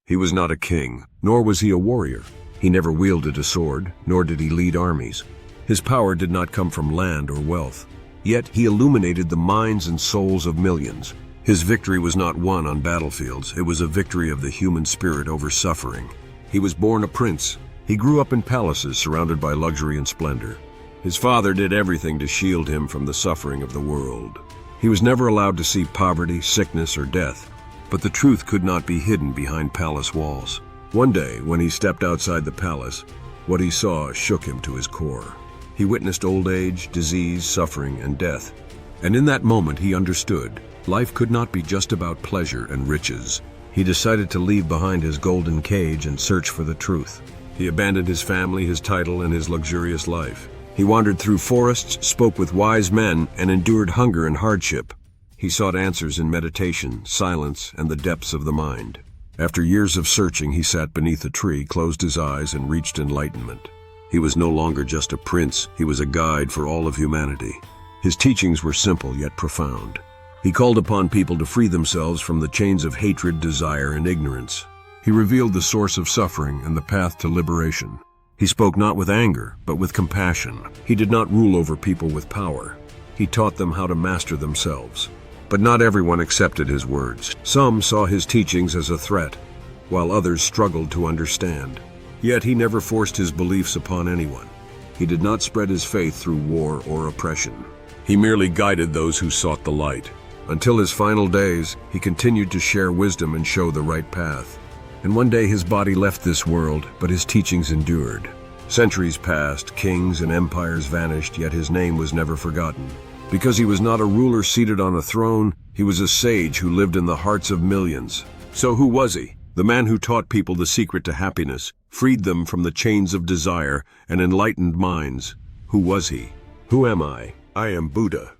He was not a king, nor was he a warrior. He never wielded a sword, nor did he lead armies. His power did not come from land or wealth. Yet he illuminated the minds and souls of millions. His victory was not won on battlefields. It was a victory of the human spirit over suffering. He was born a prince. He grew up in palaces surrounded by luxury and splendor. His father did everything to shield him from the suffering of the world. He was never allowed to see poverty, sickness, or death. But the truth could not be hidden behind palace walls. One day, when he stepped outside the palace, what he saw shook him to his core. He witnessed old age, disease, suffering, and death. And in that moment he understood, life could not be just about pleasure and riches. He decided to leave behind his golden cage and search for the truth. He abandoned his family, his title, and his luxurious life. He wandered through forests, spoke with wise men, and endured hunger and hardship. He sought answers in meditation, silence, and the depths of the mind. After years of searching, he sat beneath a tree, closed his eyes, and reached enlightenment. He was no longer just a prince, he was a guide for all of humanity. His teachings were simple yet profound. He called upon people to free themselves from the chains of hatred, desire, and ignorance. He revealed the source of suffering and the path to liberation. He spoke not with anger, but with compassion. He did not rule over people with power. He taught them how to master themselves. But not everyone accepted his words. Some saw his teachings as a threat, while others struggled to understand. Yet he never forced his beliefs upon anyone. He did not spread his faith through war or oppression. He merely guided those who sought the light. Until his final days, he continued to share wisdom and show the right path. And one day his body left this world, but his teachings endured. Centuries passed, kings and empires vanished, yet his name was never forgotten. Because he was not a ruler seated on a throne, he was a sage who lived in the hearts of millions. So who was he? The man who taught people the secret to happiness, freed them from the chains of desire, and enlightened minds. Who was he? Who am I? I am Buddha.